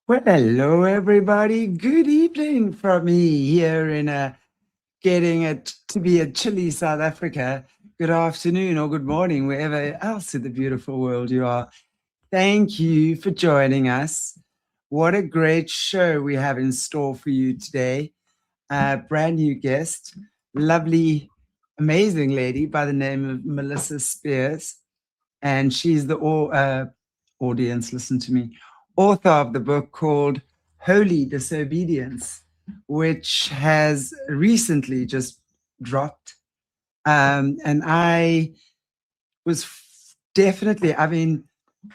Well, hello, everybody. Good evening from me here in getting it to be a chilly South Africa. Good afternoon or good morning, wherever else in the beautiful world you are. Thank you for joining us. What a great show we have in store for you today. Brand new guest, lovely, amazing lady by the name of Melissa Spiers. And she's the audience, listen to me, author of the book called Holy Disobedience, which has recently just dropped. And I was definitely, I mean,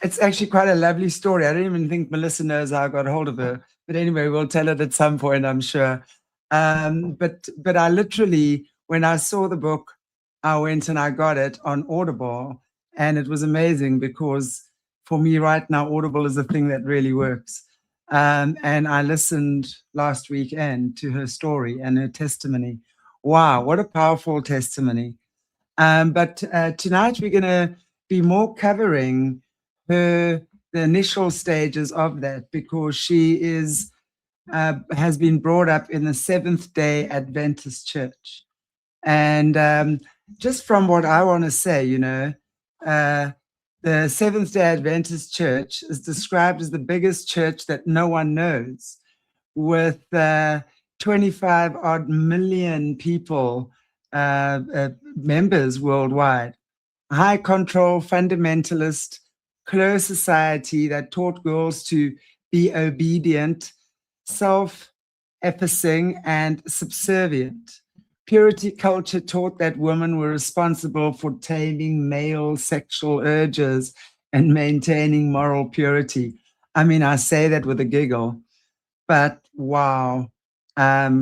it's actually quite a lovely story. I don't even think Melissa knows how I got hold of her. But anyway, we'll tell it at some point, I'm sure. But I literally, when I saw the book, I went and I got it on Audible. And it was amazing because for me right now, Audible is a thing that really works. And I listened last weekend to her story and her testimony. Wow, what a powerful testimony. But tonight we're going to be more covering the initial stages of that because she has been brought up in the Seventh-day Adventist Church. And just from what I want to say, the Seventh-day Adventist Church is described as the biggest church that no one knows, with 25 odd million people, members worldwide. High control, fundamentalist, closed society that taught girls to be obedient, self-effacing, and subservient. Purity culture taught that women were responsible for taming male sexual urges and maintaining moral purity. I mean, I say that with a giggle, but wow. I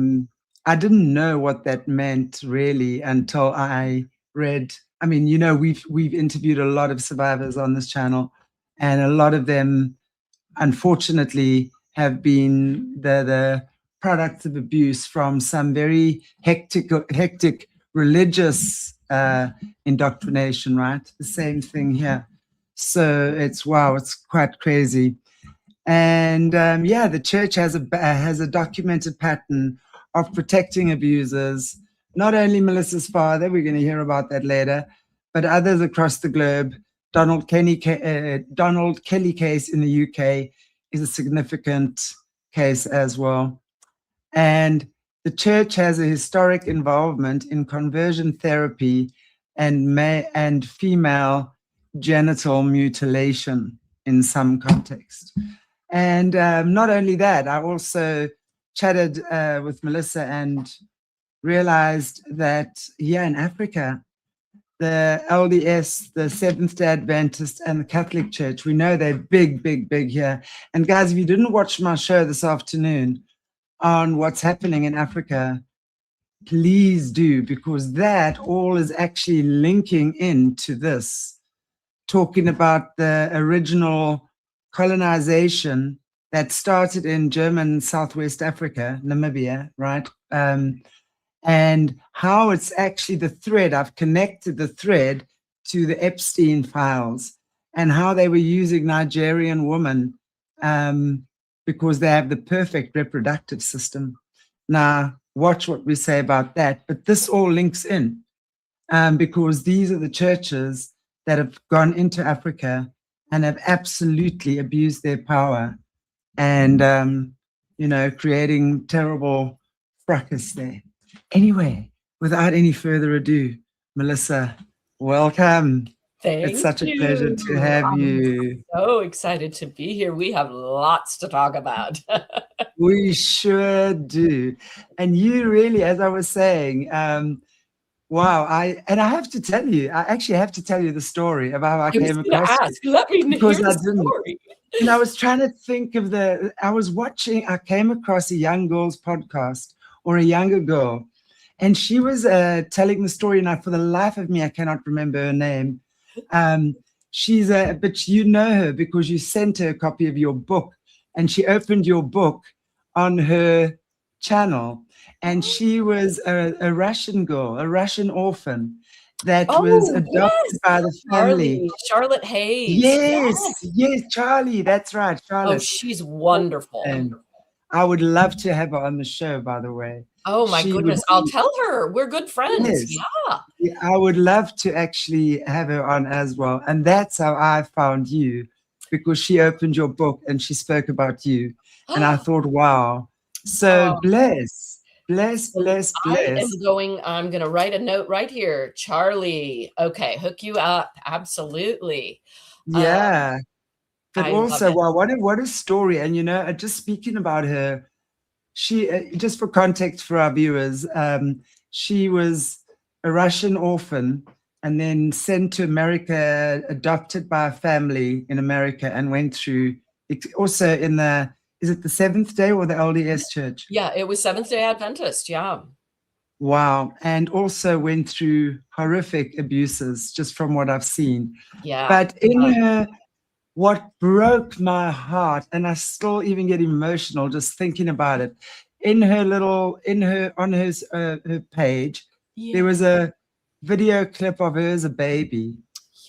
didn't know what that meant really until I read. I mean, we've interviewed a lot of survivors on this channel, and a lot of them, unfortunately, have been the products of abuse from some very hectic religious indoctrination, right? The same thing here. So it's quite crazy. And the church has a documented pattern of protecting abusers. Not only Melissa's father, we're going to hear about that later, but others across the globe. Donald Kelly case in the UK is a significant case as well. And the church has a historic involvement in conversion therapy and female genital mutilation in some context. And not only that, I also chatted with Melissa and realized that here in Africa, the LDS, the Seventh-day Adventist, and the Catholic Church, we know they're big here. And guys, if you didn't watch my show this afternoon on what's happening in Africa, please do, because that all is actually linking into this, talking about the original colonization that started in German Southwest Africa, Namibia, right? And how it's actually the thread. I've connected the thread to the Epstein files and how they were using Nigerian women because they have the perfect reproductive system. Now, watch what we say about that. But this all links in because these are the churches that have gone into Africa and have absolutely abused their power and, creating terrible fracas there. Anyway, without any further ado, Melissa, welcome. It's such a pleasure to have you. So excited to be here. We have lots to talk about. We sure do. And you really, as I was saying, wow, I have to tell you, I actually have to tell you the story of how I came across you. Let me hear the story. And I was trying to think of I came across a young girl's podcast or a younger girl, and she was telling the story. Now, for the life of me, I cannot remember her name. But you know her because you sent her a copy of your book, and she opened your book on her channel. And she was a Russian girl, a Russian orphan. that was Oh, adopted yes. by the family. Charlotte Hayes. Yes, Yes. yes, Charlie. That's right, Oh, Charlotte. she's wonderful. And I would love to have her on the show, by the way. Oh my She would goodness. I'll be, tell her. We're good friends. yes, Yeah. yeah, I would love to actually have her on as well. And that's how I found you, because she opened your book and she spoke about you. And I thought, wow. So Oh, bless, bless, so bless, bless. I'm going to write a note right here. Charlie. Okay. Hook you up. Absolutely. Yeah. But I love also, it. wow, what a story. And, just speaking about her, she, just for context for our viewers, she was a Russian orphan and then sent to America, adopted by a family in America, and went through also in is it the Seventh-day or the LDS Church? Yeah, it was Seventh-day Adventist. Yeah. Wow. And also went through horrific abuses, just from what I've seen. Yeah. But in her, what broke my heart, and I still even get emotional just thinking about it, on her page, there was a video clip of her as a baby,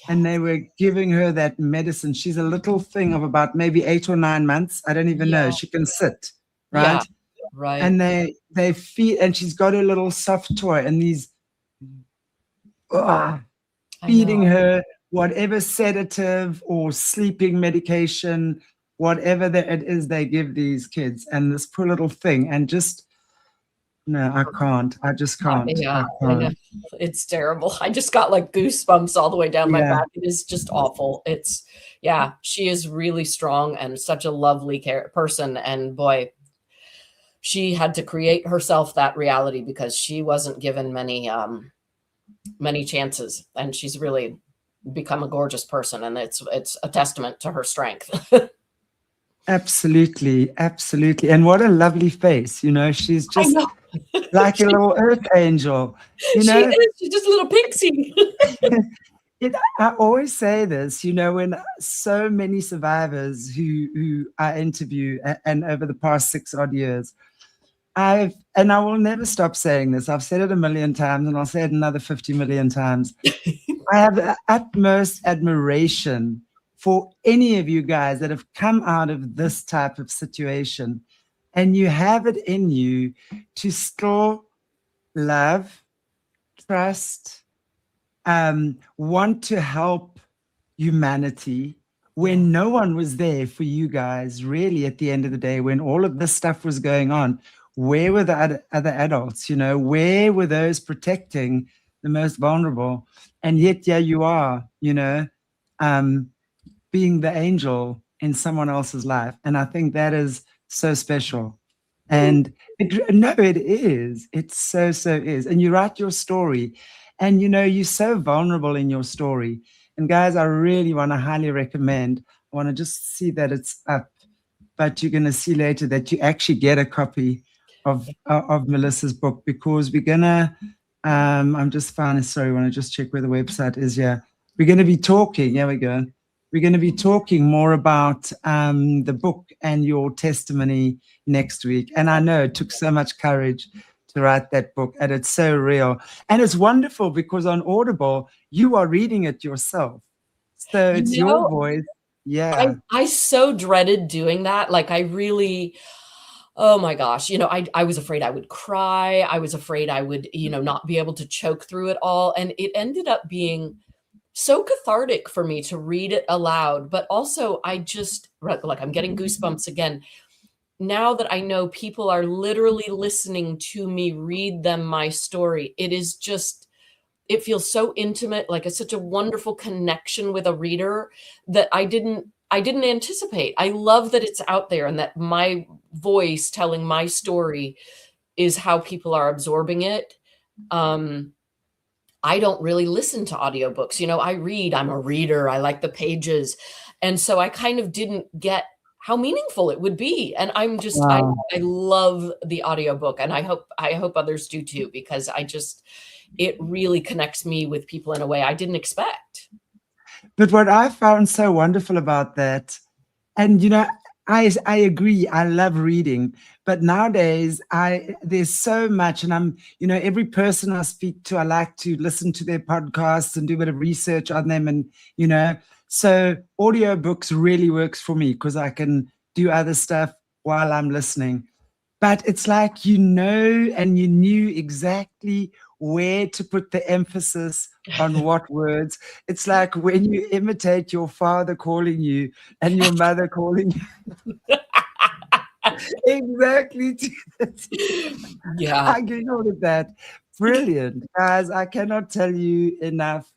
and they were giving her that medicine. She's a little thing of about maybe 8 or 9 months. I don't even know. She can sit, right? Yeah. Right. And they feed, and she's got her little soft toy, and these feeding her whatever sedative or sleeping medication, whatever it is they give these kids, and this poor little thing, and just, no, I can't. I just can't. Yeah, I can't. it's terrible. I just got like goosebumps all the way down my back. It is just awful. She is really strong and such a lovely person. And boy, she had to create herself that reality because she wasn't given many chances, and she's really become a gorgeous person, and it's a testament to her strength. Absolutely, absolutely. And what a lovely face, she's just like a little earth angel, She is, she's just a little pixie. I always say this, when so many survivors who I interview, and over the past 6 odd years, I will never stop saying this. I've said it 1 million times, and I'll say it another 50 million times. I have the utmost admiration for any of you guys that have come out of this type of situation, and you have it in you to still love, trust, want to help humanity when no one was there for you guys, really, at the end of the day, when all of this stuff was going on. Where were the other adults? Where were those protecting the most vulnerable? And yet, you are, being the angel in someone else's life. And I think that is so special. And it is. It so is. And you write your story, and you're so vulnerable in your story. And guys, I really want to highly recommend. I want to just see that it's up, but you're going to see later that you actually get a copy of Melissa's book, because we're gonna. I'm just finding. Sorry, I want to just check where the website is. Yeah, we're going to be talking. Here we go. We're going to be talking more about the book and your testimony next week. And I know it took so much courage to write that book, and it's so real. And it's wonderful because on Audible, you are reading it yourself. So it's your voice. Yeah. I so dreaded doing that. Like, I really, oh my gosh, I was afraid I would cry. I was afraid I would, not be able to choke through it all. And it ended up being so cathartic for me to read it aloud. But also, I'm getting goosebumps again. Now that I know people are literally listening to me read them my story, it feels so intimate, like it's such a wonderful connection with a reader that I didn't anticipate. I love that it's out there and that my voice telling my story is how people are absorbing it. I don't really listen to audiobooks. I read, I'm a reader. I like the pages. And so I kind of didn't get how meaningful it would be. And I'm just, wow. I love the audiobook, and I hope others do too, because it really connects me with people in a way I didn't expect. But what I found so wonderful about that, and I agree, I love reading, But nowadays, there's so much, and every person I speak to, I like to listen to their podcasts and do a bit of research on them, and so audiobooks really works for me because I can do other stuff while I'm listening. But it's like and you knew exactly where to put the emphasis on what words. It's like when you imitate your father calling you and your mother calling you. Exactly. Yeah. I get all of that. Brilliant. Guys, I cannot tell you enough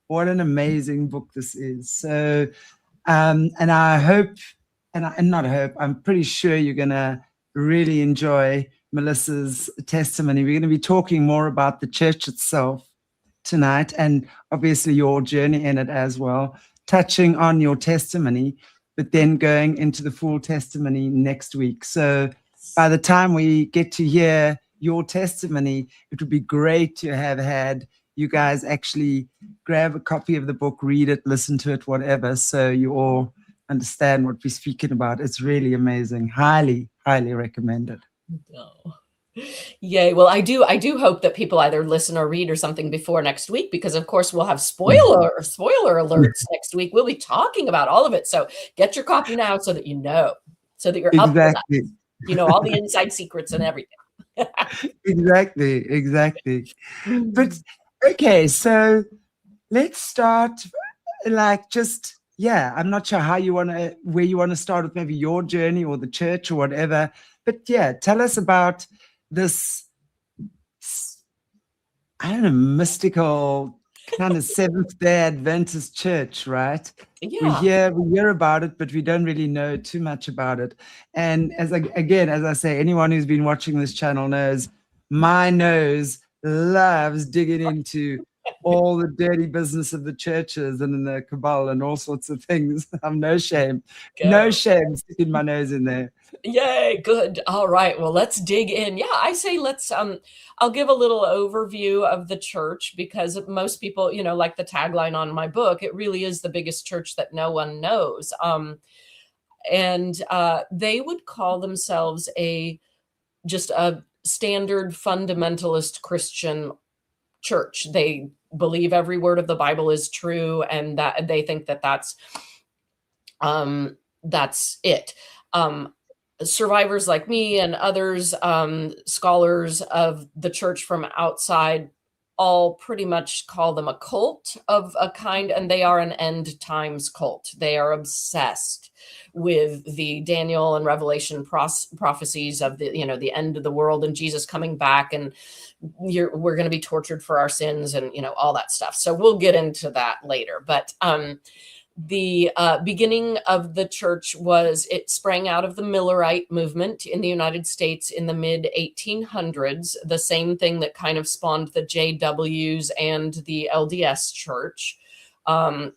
what an amazing book this is. So, and I hope, and not hope, I'm pretty sure you're going to really enjoy Melissa's testimony. We're going to be talking more about the church itself tonight, and obviously your journey in it as well, touching on your testimony, but then going into the full testimony next week. So by the time we get to hear your testimony, it would be great to have had you guys actually grab a copy of the book, read it, listen to it, whatever, so you all understand what we're speaking about. It's really amazing. Highly, highly recommended. Oh. Yay. Well, I do hope that people either listen or read or something before next week, because of course we'll have spoiler alerts next week. We'll be talking about all of it. So get your copy now so that so that you're up to that. All the inside secrets and everything. Exactly. But okay, so let's start I'm not sure where you want to start with, maybe your journey or the church or whatever. But yeah, tell us about this, I don't know, mystical kind of Seventh-day Adventist Church, right? Yeah. We hear about it, but we don't really know too much about it. And as I say, anyone who's been watching this channel knows my nose loves digging into all the dirty business of the churches and in the cabal and all sorts of things. I'm no shame sticking my nose in there. Yay, good. All right. Well, let's dig in. Yeah, I say let's I'll give a little overview of the church, because most people, like the tagline on my book, it really is the biggest church that no one knows. And they would call themselves just a standard fundamentalist Christian church. They believe every word of the Bible is true, and that they think that that's it. Survivors like me and others, scholars of the church from outside, all pretty much call them a cult of a kind, and they are an end times cult. They are obsessed with the Daniel and Revelation prophecies of the end of the world and Jesus coming back, and we're going to be tortured for our sins, and all that stuff. So we'll get into that later. But the beginning of the church it sprang out of the Millerite movement in the United States in the mid 1800s, the same thing that kind of spawned the JWs and the LDS church.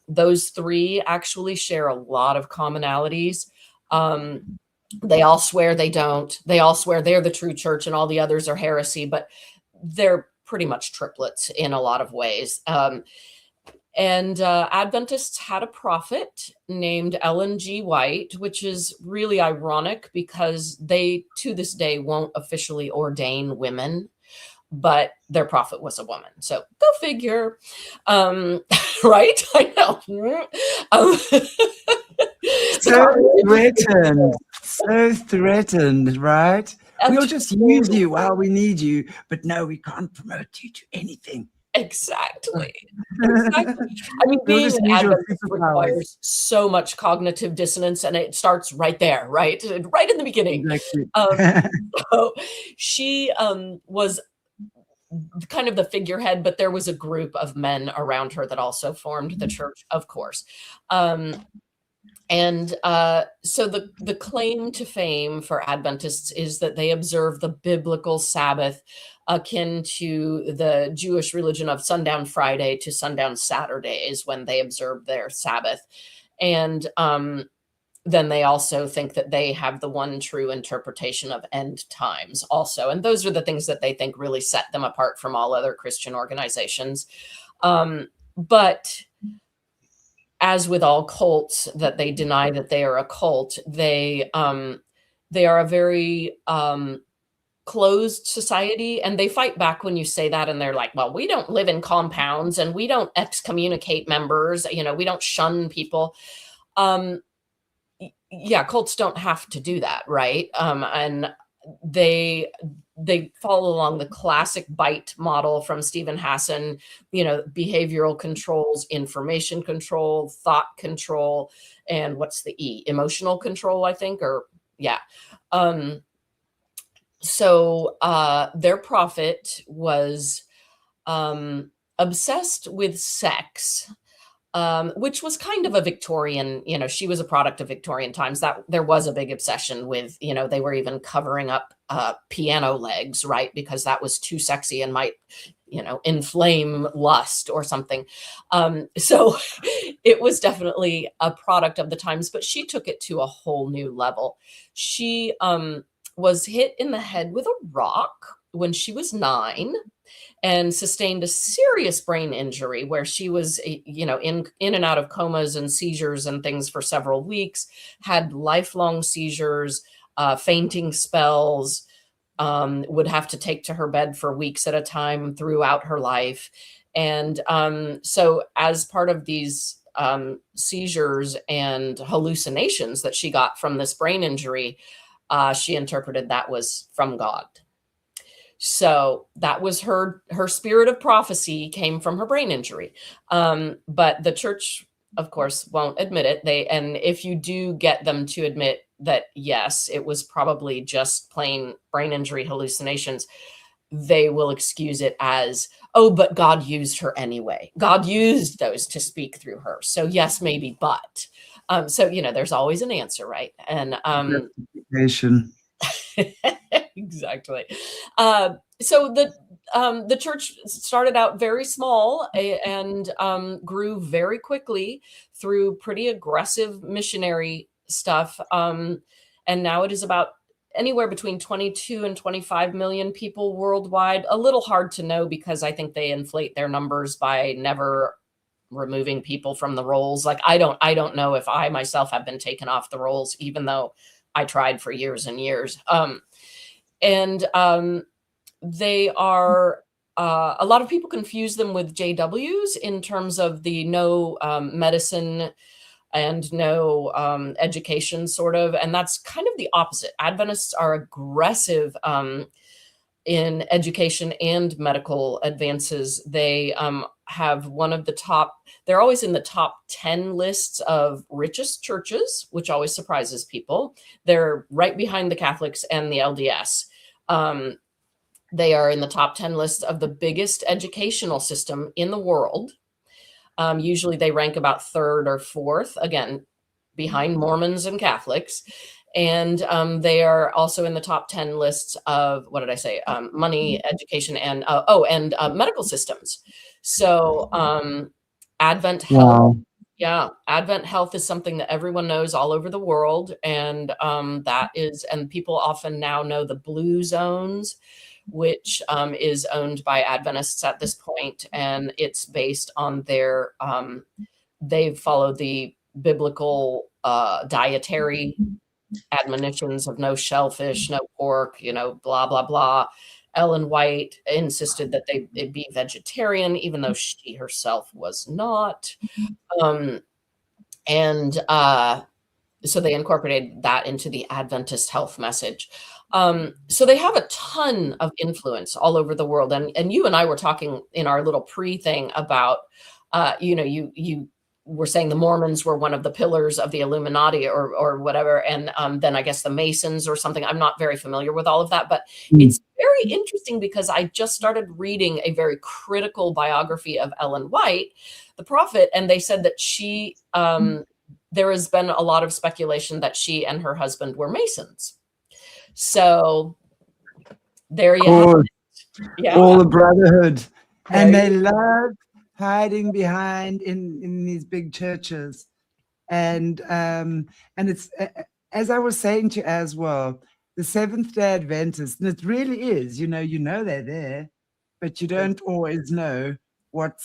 Those three actually share a lot of commonalities. They all swear they don't. They all swear they're the true church and all the others are heresy, but they're pretty much triplets in a lot of ways. And Adventists had a prophet named Ellen G. White, which is really ironic because they, to this day, won't officially ordain women, but their prophet was a woman. So go figure. Right? I know. So threatened, right? We'll just use you while we need you, but no, we can't promote you to anything. Exactly. I mean, being an Adventist requires so much cognitive dissonance, and it starts right there, right in the beginning. Exactly. So she was kind of the figurehead, but there was a group of men around her that also formed the church, of course. And so the claim to fame for Adventists is that they observe the biblical Sabbath akin to the Jewish religion of sundown Friday to sundown Saturday is when they observe their Sabbath. And then they also think that they have the one true interpretation of end times also. And those are the things that they think really set them apart from all other Christian organizations. But as with all cults that they deny that they are a cult, they They are a very closed society, and they fight back when you say that, and they're like, well, we don't live in compounds and we don't excommunicate members, we don't shun people. Yeah, cults don't have to do that, right? And they follow along the classic BITE model from Stephen Hassan, behavioral controls, information control, thought control, and what's the E? Emotional control, I think, or yeah. So their prophet was obsessed with sex, which was kind of a Victorian, she was a product of Victorian times, that there was a big obsession with, they were even covering up piano legs, right? Because that was too sexy and might, inflame lust or something. So it was definitely a product of the times, but she took it to a whole new level. She was hit in the head with a rock when she was 9 and sustained a serious brain injury where she was, in and out of comas and seizures and things for several weeks, had lifelong seizures, fainting spells, would have to take to her bed for weeks at a time throughout her life. And so as part of these seizures and hallucinations that she got from this brain injury, she interpreted that was from God. So that was her spirit of prophecy came from her brain injury. But the church, of course, won't admit it. And if you do get them to admit that, yes, it was probably just plain brain injury hallucinations, they will excuse it as, oh, but God used her anyway. God used those to speak through her. So yes, maybe, but. So, there's always an answer, right? And exactly. So the church started out very small and grew very quickly through pretty aggressive missionary stuff. And now it is about anywhere between 22 and 25 million people worldwide. A little hard to know because I think they inflate their numbers by never removing people from the rolls. Like I don't know if I myself have been taken off the rolls, even though I tried for years and years. They are, a lot of people confuse them with JWs in terms of the no medicine and no education sort of. And that's kind of the opposite. Adventists are aggressive in education and medical advances. They have one of the top, they're always in the top 10 lists of richest churches, which always surprises people. They're right behind the Catholics and the LDS. They are in the top 10 lists of the biggest educational system in the world. Usually they rank about 3rd or 4th, again, behind Mormons and Catholics. And they are also in the top 10 lists of, what did I say? Money, education, and medical systems. So Advent Health. Wow. Yeah, Advent Health is something that everyone knows all over the world. And and people often now know the Blue Zones, which is owned by Adventists at this point. And it's based on their, they follow the biblical dietary admonitions of no shellfish, no pork, blah, blah, blah. Ellen White insisted that they be vegetarian, even though she herself was not. So they incorporated that into the Adventist health message. So they have a ton of influence all over the world. And you and I were talking in our little pre-thing about, you were saying the Mormons were one of the pillars of the Illuminati or whatever. And then I guess the Masons or something. I'm not very familiar with all of that, but it's very interesting because I just started reading a very critical biography of Ellen White, the prophet. And they said that she, there has been a lot of speculation that she and her husband were Masons. So there you have it. Yeah. All the brotherhood. And they love hiding behind in these big churches. And it's, as I was saying to you as well, the Seventh-day Adventist, and it really is, they're there, but you don't always know what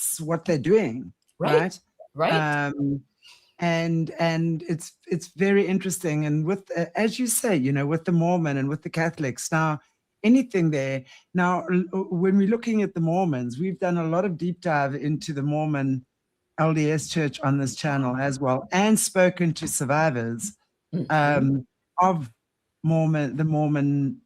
they're doing. Right. and it's very interesting. And with as you say, you know, with the Mormon and with the Catholics now, anything there now, when we're looking at the Mormons, we've done a lot of deep dive into the Mormon LDS Church on this channel as well, and spoken to survivors of the Mormon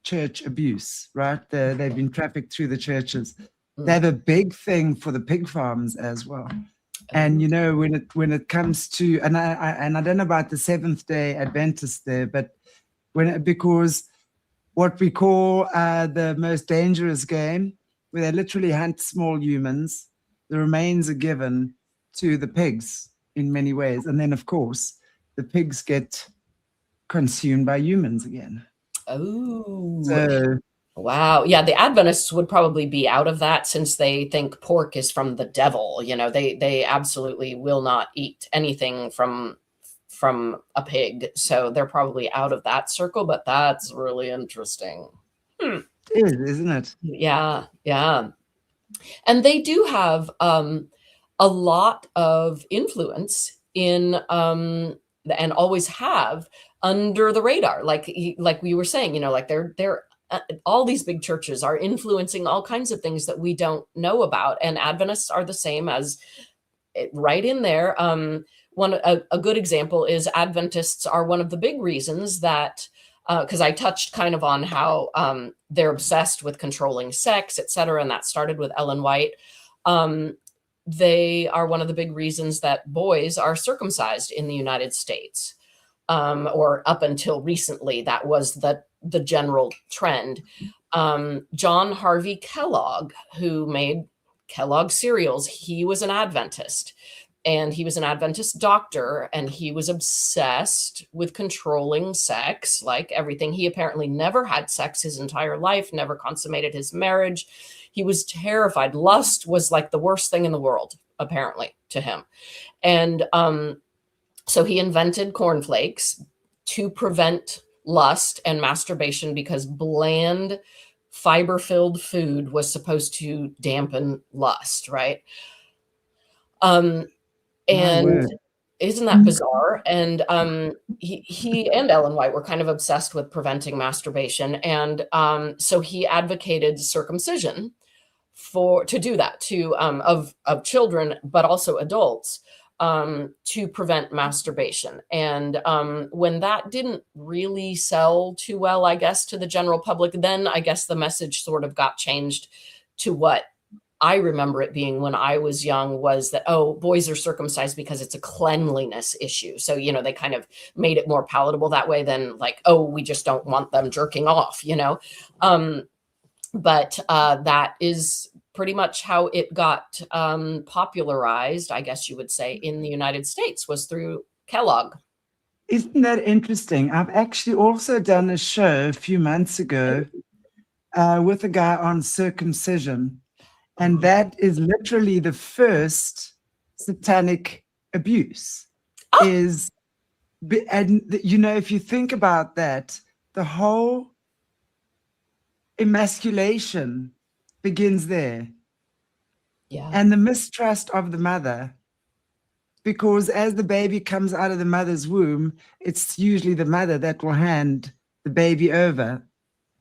church abuse, right? They've been trafficked through the churches. They have a big thing for the pig farms as well. And you know, when it comes to, and I don't know about the Seventh-day Adventists there, but because what we call the most dangerous game, where they literally hunt small humans, the remains are given to the pigs in many ways, and then of course the pigs get consumed by humans again. Oh, So, wow. Yeah, the Adventists would probably be out of that, since they think pork is from the devil. You know, they absolutely will not eat anything from a pig. So they're probably out of that circle, but that's really interesting. it is, isn't it? Yeah, yeah. And they do have a lot of influence in and always have under the radar, like we were saying, you know, like they're all these big churches are influencing all kinds of things that we don't know about, and Adventists are the same as right in there. A good example is Adventists are one of the big reasons that, because I touched kind of on how they're obsessed with controlling sex, et cetera, and that started with Ellen White. They are one of the big reasons that boys are circumcised in the United States, or up until recently, that was the general trend. John Harvey Kellogg, who made Kellogg cereals, he was an Adventist. And he was an Adventist doctor, and he was obsessed with controlling sex, like everything. He apparently never had sex his entire life, never consummated his marriage. He was terrified. Lust was like the worst thing in the world, apparently, to him. And so he invented cornflakes to prevent lust and masturbation, because bland, fiber-filled food was supposed to dampen lust, right? And isn't that bizarre? And he and Ellen White were kind of obsessed with preventing masturbation. And so he advocated circumcision to do that of children, but also adults, to prevent masturbation. And when that didn't really sell too well, I guess, to the general public, then I guess the message sort of got changed to what I remember it being when I was young, was that, oh, boys are circumcised because it's a cleanliness issue. So, you know, they kind of made it more palatable that way than like, oh, we just don't want them jerking off, you know? But that is pretty much how it got popularized, I guess you would say, in the United States, was through Kellogg. Isn't that interesting? I've actually also done a show a few months ago with a guy on circumcision. And that is literally the first satanic abuse. And you know, if you think about that, the whole emasculation begins there. Yeah. And the mistrust of the mother, because as the baby comes out of the mother's womb, it's usually the mother that will hand the baby over.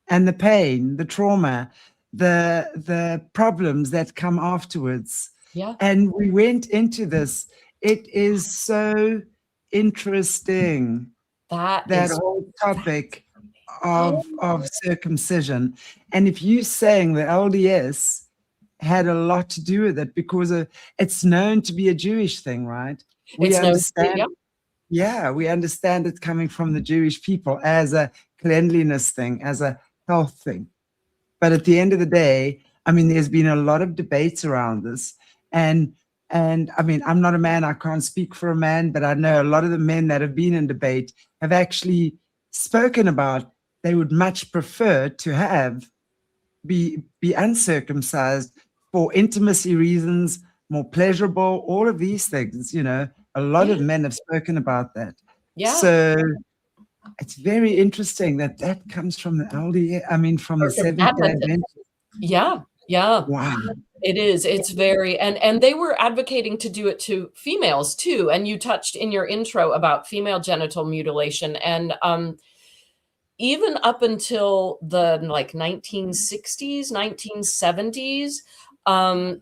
And the pain, the trauma, the problems that come afterwards. Yeah. And we went into this. It is so interesting, that whole topic of circumcision. And if you're saying the LDS had a lot to do with it, because it's known to be a Jewish thing, right? We understand. Yeah, we understand it coming from the Jewish people as a cleanliness thing, as a health thing. But at the end of the day, I mean, there's been a lot of debates around this. And I mean, I'm not a man, I can't speak for a man, but I know a lot of the men that have been in debate have actually spoken about they would much prefer to be uncircumcised for intimacy reasons, more pleasurable, all of these things, you know. A lot of men have spoken about that. Yeah. So it's very interesting that comes from the LDS, I mean, from the Seventh-day Adventist. Yeah. Yeah. Wow. It is. It's very, and they were advocating to do it to females too. And you touched in your intro about female genital mutilation, and even up until the like 1960s, 1970s,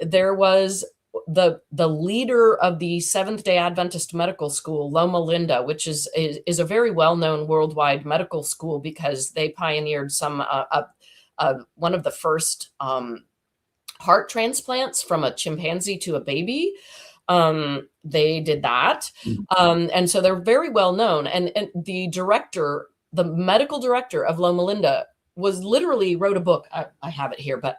there was the leader of the Seventh-day Adventist Medical School, Loma Linda, which is a very well-known worldwide medical school because they pioneered some one of the first heart transplants from a chimpanzee to a baby. They did that. And so they're very well known. And the director, the medical director of Loma Linda was literally wrote a book. I have it here, but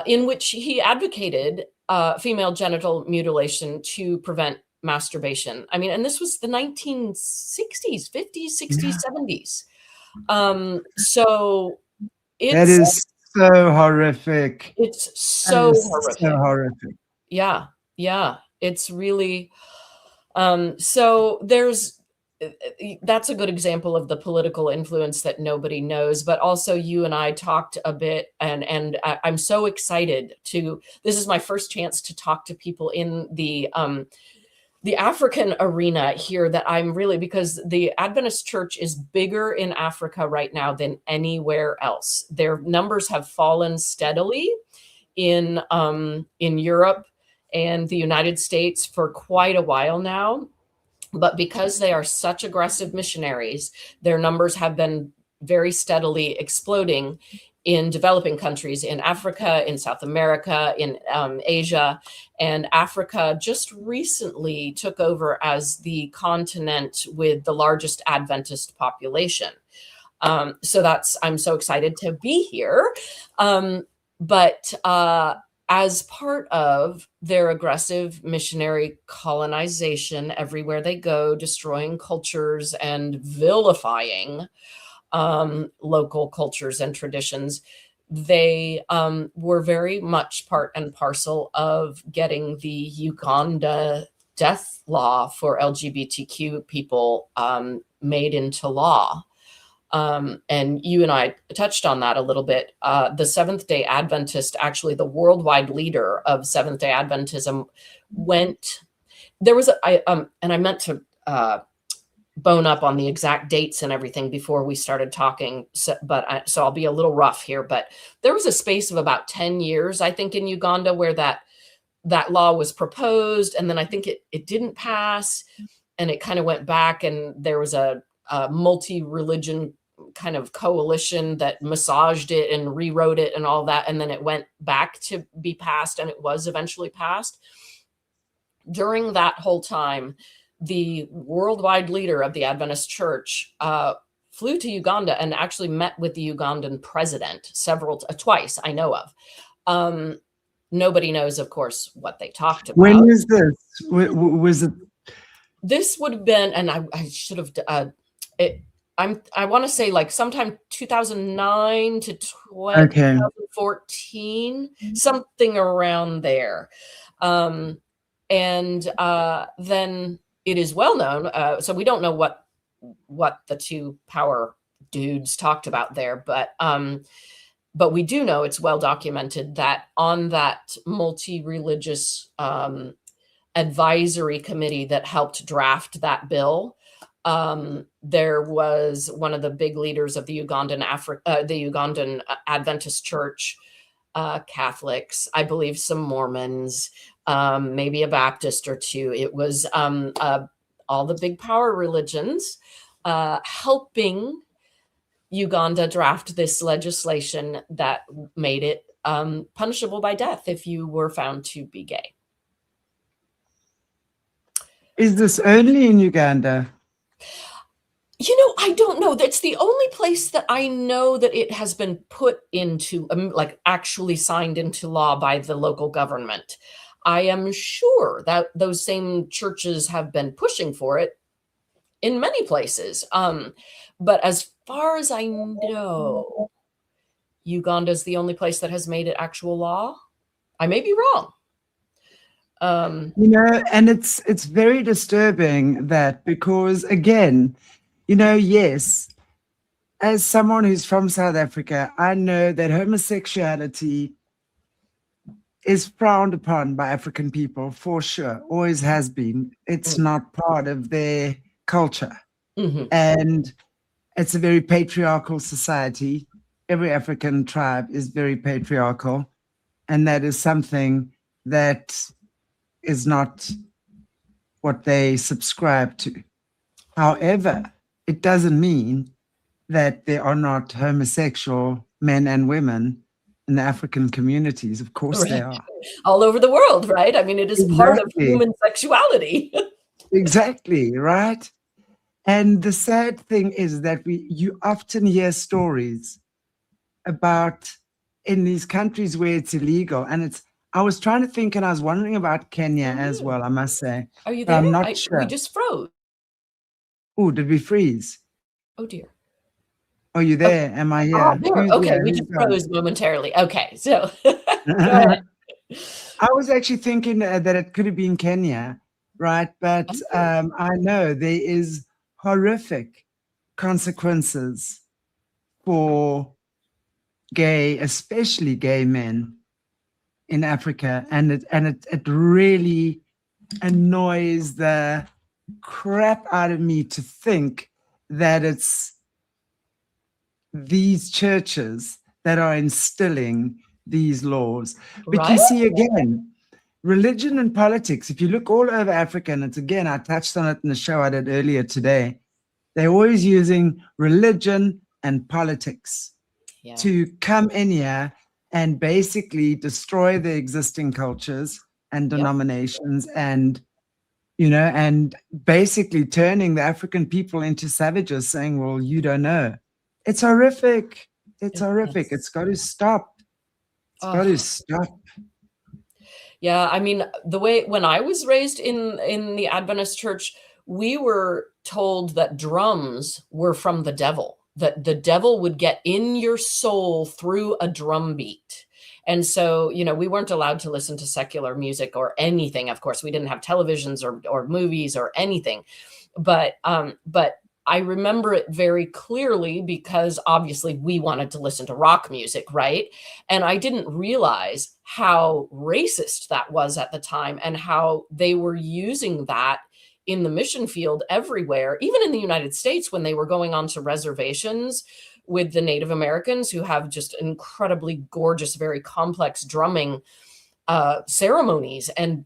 in which he advocated female genital mutilation to prevent masturbation. I mean, and this was the 1960s, 50s, 60s, 70s. So That is so horrific. It's so horrific. So horrific. Yeah. Yeah. It's really, so that's a good example of the political influence that nobody knows, but also you and I talked a bit, and I'm so excited this is my first chance to talk to people in the African arena here, that I'm really, because the Adventist Church is bigger in Africa right now than anywhere else. Their numbers have fallen steadily in Europe and the United States for quite a while now. But because they are such aggressive missionaries, their numbers have been very steadily exploding in developing countries, in Africa, in South America, in Asia. And Africa just recently took over as the continent with the largest Adventist population. So I'm so excited to be here. But as part of their aggressive missionary colonization everywhere they go, destroying cultures and vilifying local cultures and traditions, they were very much part and parcel of getting the Uganda death law for LGBTQ people made into law. And you and I touched on that a little bit. The Seventh-day Adventist, actually the worldwide leader of Seventh-day Adventism, there was and I meant to bone up on the exact dates and everything before we started talking, so I'll be a little rough here, but there was a space of about 10 years, I think, in Uganda where that law was proposed, and then I think it didn't pass, and it kind of went back, and there was a multi-religion kind of coalition that massaged it and rewrote it and all that, and then it went back to be passed, and it was eventually passed. During that whole time, the worldwide leader of the Adventist Church flew to Uganda and actually met with the Ugandan president twice, I know of. Nobody knows, of course, what they talked about. When is this? Was it? This would have been, and I should have, I want to say like sometime 2009 to 2014, something around there. And then it is well known. So we don't know what the two power dudes talked about there, but we do know it's well documented that on that multi-religious advisory committee that helped draft that bill, there was one of the big leaders of the Ugandan Adventist Church, Catholics, I believe some Mormons, maybe a Baptist or two. It was all the big power religions helping Uganda draft this legislation that made it punishable by death if you were found to be gay. Is this only in Uganda? You know, I don't know. That's the only place that I know that it has been put into, like actually signed into law by the local government. I am sure that those same churches have been pushing for it in many places. But as far as I know, Uganda is the only place that has made it actual law. I may be wrong. You know, and it's very disturbing that, because again, you know, yes, as someone who's from South Africa, I know that homosexuality is frowned upon by African people for sure, always has been. It's not part of their culture. And it's a very patriarchal society. Every African tribe is very patriarchal. And that is something that is not what they subscribe to. However, it doesn't mean that there are not homosexual men and women in the African communities. Of course Right. they are. All over the world, right? I mean, it is part of human sexuality. Exactly, right? And the sad thing is that you often hear stories about in these countries where it's illegal. And I was trying to think, and I was wondering about Kenya as well, I must say. Are you But there? I'm not sure. We just froze. Oh, did we freeze? Oh, dear. Are you there? Am I here? Oh, there. Okay, we just froze momentarily. Okay, so go ahead. I was actually thinking that it could have been Kenya, right? But I know there is horrific consequences for especially gay men in Africa, and it really annoys the crap out of me to think that it's these churches that are instilling these laws. But you see, again, religion and politics, if you look all over Africa, and it's again, I touched on it in the show I did earlier today, they're always using religion and politics to come in here and basically destroy the existing cultures and denominations and, and basically turning the African people into savages, saying, well, you don't know. It's horrific. It's horrific. It's got to stop. It's got to stop. Yeah, I mean, when I was raised in the Adventist church, we were told that drums were from the devil, that the devil would get in your soul through a drum beat. And so, we weren't allowed to listen to secular music or anything. Of course, we didn't have televisions or movies or anything. But I remember it very clearly because obviously we wanted to listen to rock music, right? And I didn't realize how racist that was at the time and how they were using that in the mission field everywhere, even in the United States when they were going onto reservations with the Native Americans who have just incredibly gorgeous, very complex drumming ceremonies, and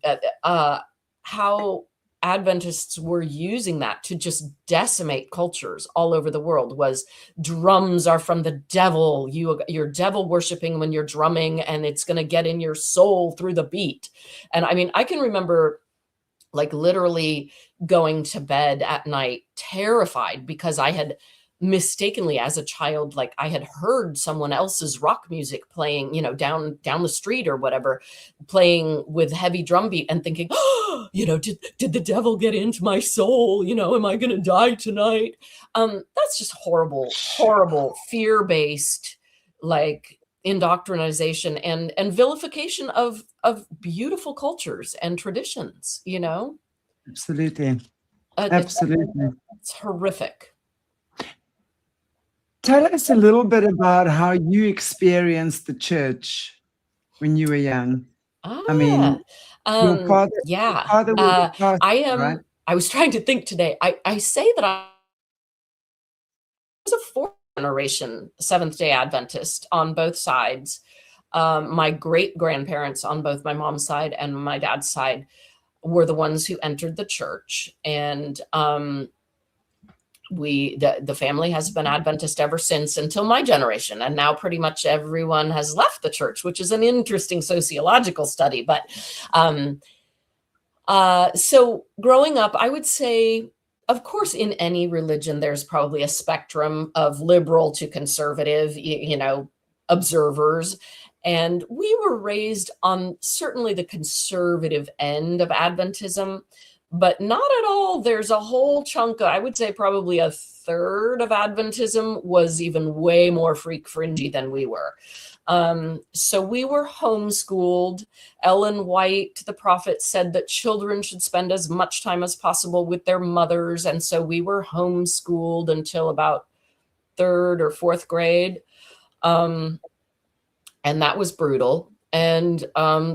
how Adventists were using that to just decimate cultures all over the world. Was drums are from the devil. You're devil worshiping when you're drumming, and it's going to get in your soul through the beat. And I mean, I can remember like literally going to bed at night terrified because I had mistakenly as a child, like I had heard someone else's rock music playing, down the street or whatever, playing with heavy drum beat, and thinking, did the devil get into my soul? Am I going to die tonight? That's just horrible fear-based, like indoctrination and vilification of beautiful cultures and traditions, Absolutely. Absolutely. It's horrific. Tell us a little bit about how you experienced the church when you were young. I mean, your father was a pastor, right? I was trying to think today. I say that I was a fourth generation Seventh-day Adventist on both sides. My great-grandparents on both my mom's side and my dad's side were the ones who entered the church. And the family has been Adventist ever since, until my generation. And now pretty much everyone has left the church, which is an interesting sociological study. But so growing up, I would say, of course, in any religion, there's probably a spectrum of liberal to conservative, observers. And we were raised on certainly the conservative end of Adventism, but not at all. There's a whole chunk, I would say probably a third of Adventism was even way more fringy than we were. So we were homeschooled. Ellen White, the prophet, said that children should spend as much time as possible with their mothers. And so we were homeschooled until about third or fourth grade. And that was brutal. And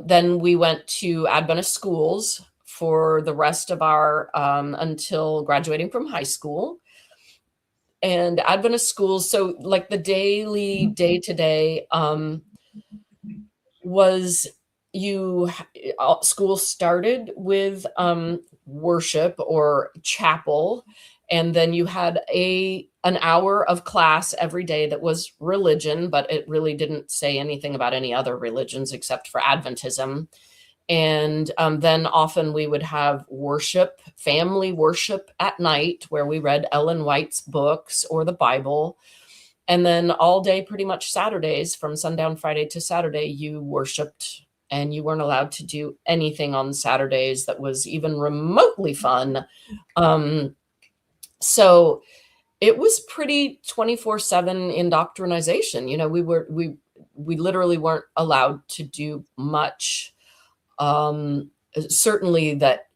then we went to Adventist schools for the rest of our until graduating from high school. And Adventist schools, so like the daily day-to-day was school started with worship or chapel, and then you had an hour of class every day that was religion, but it really didn't say anything about any other religions except for Adventism. And then often we would have worship, family worship at night, where we read Ellen White's books or the Bible. And then all day, pretty much Saturdays, from sundown Friday to Saturday, you worshiped, and you weren't allowed to do anything on Saturdays that was even remotely fun. So it was pretty 24/7 indoctrination. You know, we literally weren't allowed to do much. Certainly that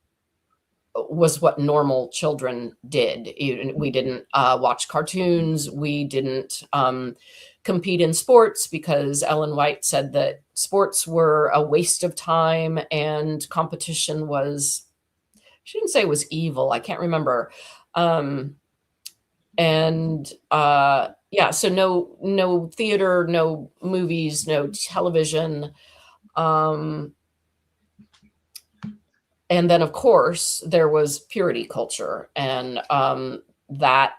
was what normal children did. We didn't watch cartoons. We didn't compete in sports, because Ellen White said that sports were a waste of time, and competition was, she didn't say it was evil. I can't remember. Yeah, so no theater, no movies, no television. And then, of course, there was purity culture, and that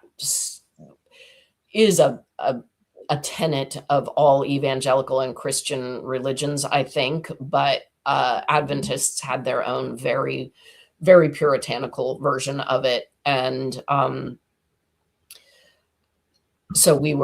is a tenet of all evangelical and Christian religions, I think. But Adventists had their own very, very puritanical version of it, and so we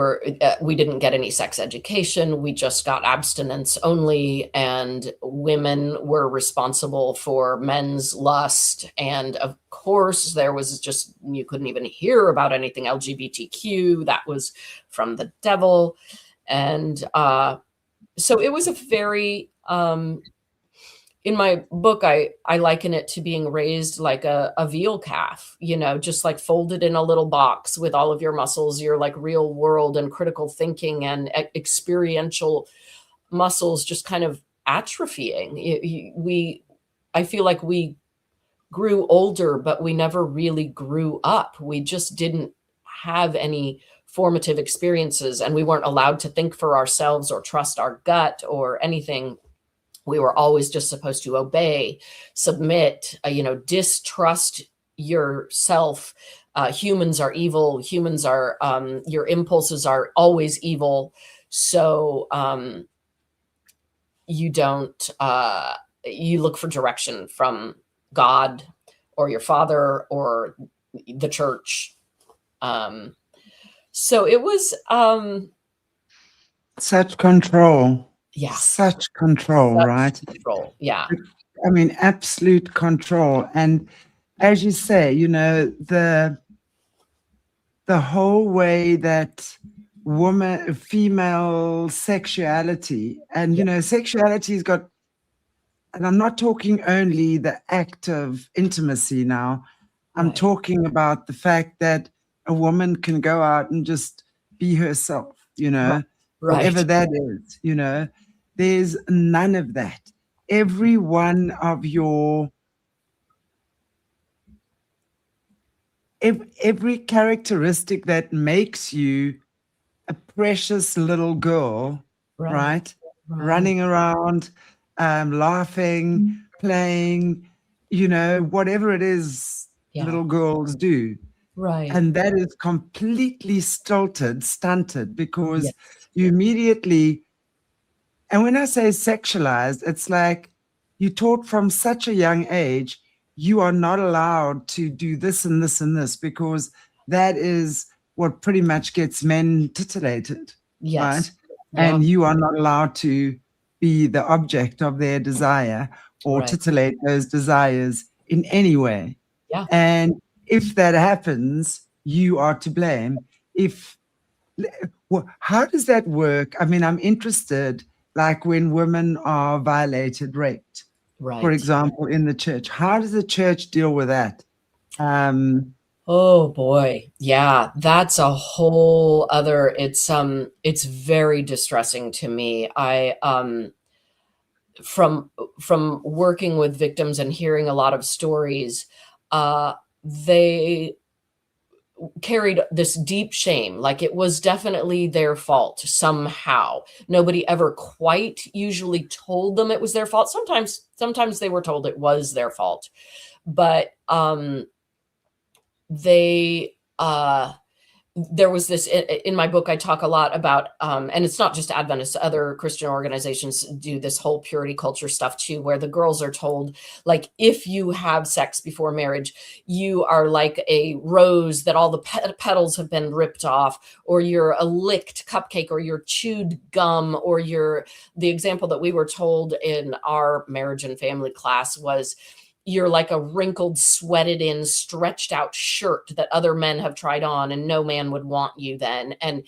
didn't get any sex education. We just got abstinence only, and women were responsible for men's lust. And of course, there was just, you couldn't even hear about anything LGBTQ. That was from the devil. And so it was a very, in my book, I liken it to being raised like a veal calf, you know, just like folded in a little box with all of your muscles, your like real world and critical thinking and experiential muscles just kind of atrophying. I feel like we grew older, but we never really grew up. We just didn't have any formative experiences, and we weren't allowed to think for ourselves or trust our gut or anything. We were always just supposed to obey, submit, distrust yourself. Humans are evil. Humans are, your impulses are always evil. So you don't, you look for direction from God or your father or the church. So it was such control. Yeah. Such control, right? Control. Yeah. I mean, absolute control. And as you say, the whole way that female sexuality, and, sexuality's got, and I'm not talking only the act of intimacy now. I'm talking about the fact that a woman can go out and just be herself, whatever that is, there's none of that. Every one of every characteristic that makes you a precious little girl, right? Running around, laughing, playing, whatever it is little girls do. Right. And that is completely stunted, because you immediately, and when I say sexualized, it's like you taught from such a young age, you are not allowed to do this and this and this, because that is what pretty much gets men titillated, right? Yeah. And you are not allowed to be the object of their desire or titillate those desires in any way. Yeah. And if that happens, you are to blame. How does that work? I mean, I'm interested, like when women are violated, raped, for example, in the church. How does the church deal with that? Oh boy. Yeah, that's a whole other, it's very distressing to me. from working with victims and hearing a lot of stories, they carried this deep shame, like it was definitely their fault somehow. Nobody ever quite usually told them it was their fault. Sometimes they were told it was their fault, but they there was this in my book. I talk a lot about, and it's not just Adventists, other Christian organizations do this whole purity culture stuff too, where the girls are told, like, if you have sex before marriage, you are like a rose that all the petals have been ripped off, or you're a licked cupcake, or you're chewed gum, or you're, the example that we were told in our marriage and family class was, you're like a wrinkled, sweated in, stretched out shirt that other men have tried on and no man would want you then. And,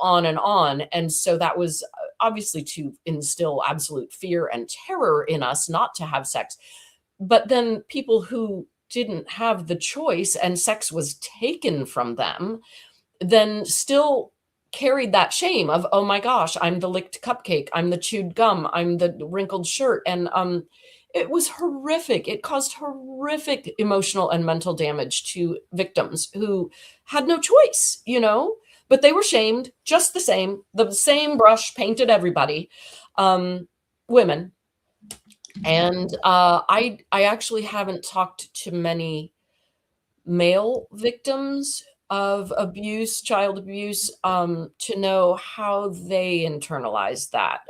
on and on. And so that was obviously to instill absolute fear and terror in us not to have sex. But then people who didn't have the choice and sex was taken from them, then still carried that shame of, oh my gosh, I'm the licked cupcake, I'm the chewed gum, I'm the wrinkled shirt. And, it was horrific. It caused horrific emotional and mental damage to victims who had no choice, but they were shamed just the same. The same brush painted everybody, women. And I actually haven't talked to many male victims of abuse, child abuse, to know how they internalized that,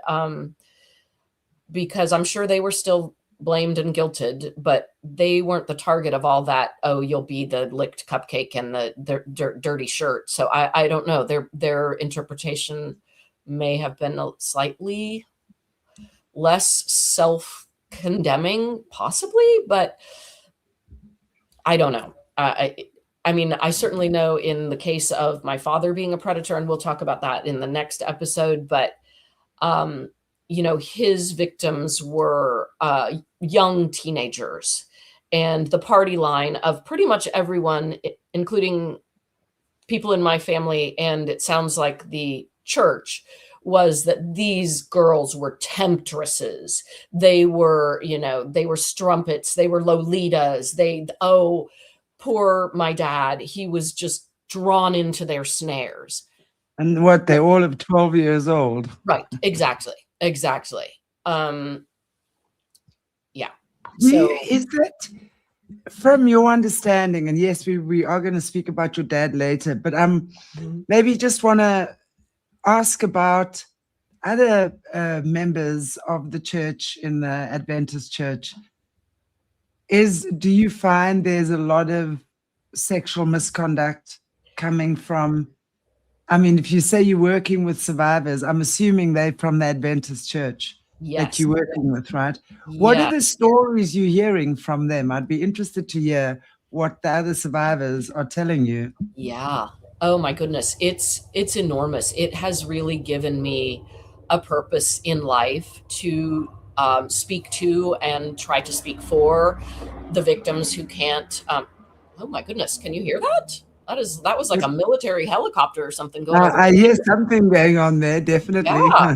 because I'm sure they were still blamed and guilted, but they weren't the target of all that. Oh, you'll be the licked cupcake and the dirty shirt. So I don't know. Their interpretation may have been slightly less self-condemning, possibly, but I don't know. I mean, I certainly know in the case of my father being a predator, and we'll talk about that in the next episode, but his victims were young teenagers, and the party line of pretty much everyone, including people in my family, and it sounds like the church, was that these girls were temptresses. They were, they were strumpets. They were Lolitas. Poor my dad. He was just drawn into their snares. And what, they're all of 12 years old. Right. Exactly. Yeah. So is that, from your understanding, and yes, we are going to speak about your dad later, but maybe just want to ask about other members of the church in the Adventist Church. Do you find there's a lot of sexual misconduct coming from, I mean, if you say you're working with survivors, I'm assuming they're from the Adventist Church that you're working with, right? What are the stories you're hearing from them? I'd be interested to hear what the other survivors are telling you. Yeah. Oh my goodness. It's enormous. It has really given me a purpose in life to speak to and try to speak for the victims who can't. Oh my goodness. Can you hear that? That was like a military helicopter or something going over. I hear something going on there, definitely. Yeah.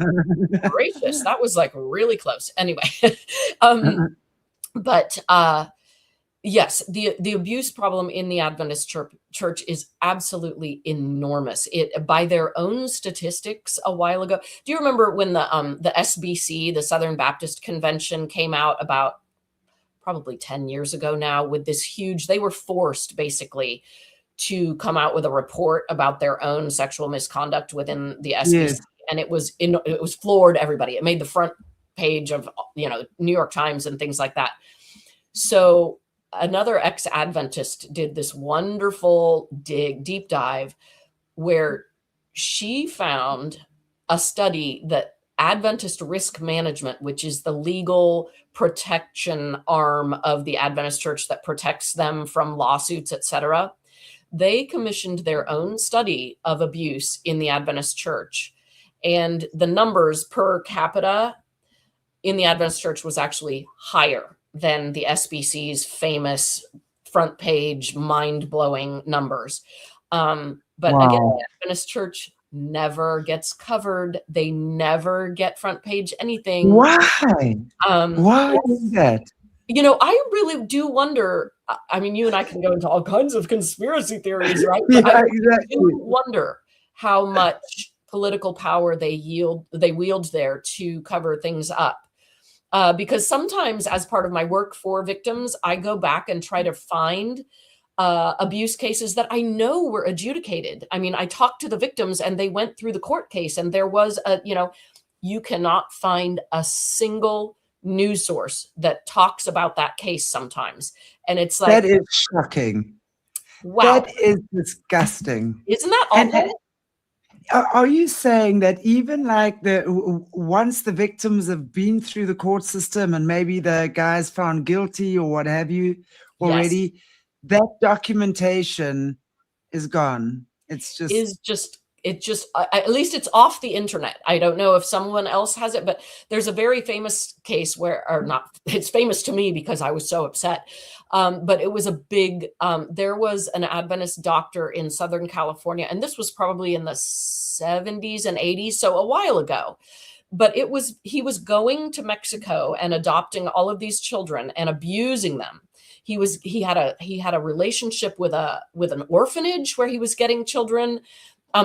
Gracious. That was like really close. Anyway. But yes, the abuse problem in the Adventist church is absolutely enormous. By their own statistics a while ago. Do you remember when the SBC, the Southern Baptist Convention, came out about probably 10 years ago now with this huge, they were forced basically to come out with a report about their own sexual misconduct within the SBC. Yes. And it was floored everybody. It made the front page of, New York Times and things like that. So another ex-Adventist did this wonderful deep dive where she found a study that Adventist Risk Management, which is the legal protection arm of the Adventist Church that protects them from lawsuits, etc., they commissioned their own study of abuse in the Adventist Church. And the numbers per capita in the Adventist Church was actually higher than the SBC's famous front page, mind-blowing numbers. But again, the Adventist Church never gets covered. They never get front page anything. Why? Why is that? You know, I really do wonder. I mean, you and I can go into all kinds of conspiracy theories, right? But Yeah, I exactly. do wonder how much political power they wield there to cover things up. Because sometimes, as part of my work for victims, I go back and try to find abuse cases that I know were adjudicated. I mean, I talked to the victims and they went through the court case, and there was you cannot find a single news source that talks about that case sometimes. And it's like, That is shocking. wow, That is disgusting. isn't that And awful? are you saying that even like once the victims have been through the court system and maybe the guy's found guilty or what have you already, Yes. that documentation is gone? It's just At least it's off the internet. I don't know if someone else has it, but there's a very famous case it's famous to me because I was so upset. But it was there was an Adventist doctor in Southern California, and this was probably in the 70s and 80s, so a while ago. But he was going to Mexico and adopting all of these children and abusing them. He had a relationship with an orphanage where he was getting children.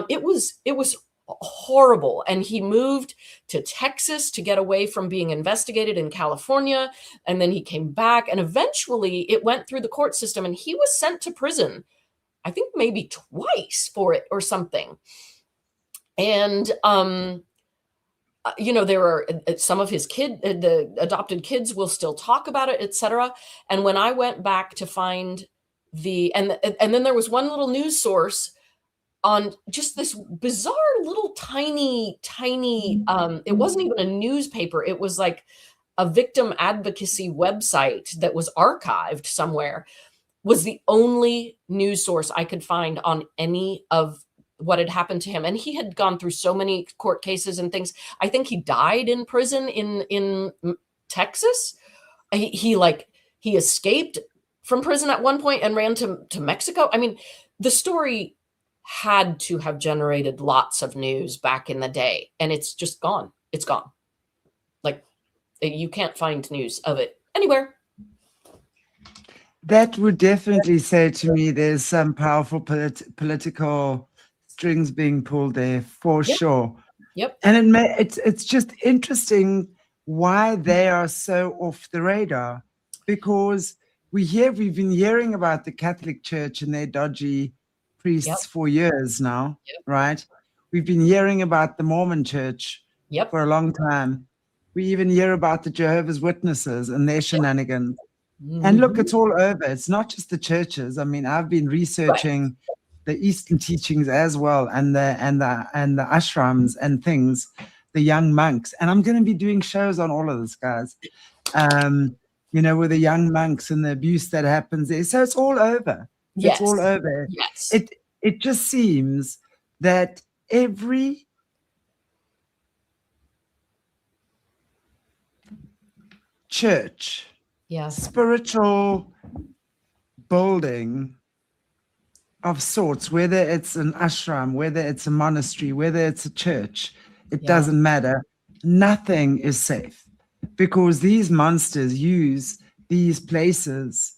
It was horrible. And he moved to Texas to get away from being investigated in California. And then he came back, and eventually it went through the court system, and he was sent to prison, I think maybe twice for it or something. And, there are some of his the adopted kids will still talk about it, etc. And when I went back to find and then there was one little news source on just this bizarre little tiny, it wasn't even a newspaper. It was like a victim advocacy website that was archived somewhere, was the only news source I could find on any of what had happened to him. And he had gone through so many court cases and things. I think he died in prison in Texas. He escaped from prison at one point and ran to Mexico. I mean, the story had to have generated lots of news back in the day, and it's just gone. It's gone. Like, you can't find news of it anywhere. That would definitely say to me there's some powerful political strings being pulled there for sure. Yep. And it's just interesting why they are so off the radar, because we've been hearing about the Catholic Church and their dodgy priests for years now, right? We've been hearing about the Mormon Church for a long time. We even hear about the Jehovah's Witnesses and their shenanigans. And look, it's all over. It's not just the churches. I mean, I've been researching the Eastern teachings as well, and the ashrams and things, the young monks. And I'm going to be doing shows on all of this, guys. With the young monks and the abuse that happens there. So it's all over. Yes. It's all over. Yes. It just seems that every church, spiritual building of sorts, whether it's an ashram, whether it's a monastery, whether it's a church, it doesn't matter. Nothing is safe, because these monsters use these places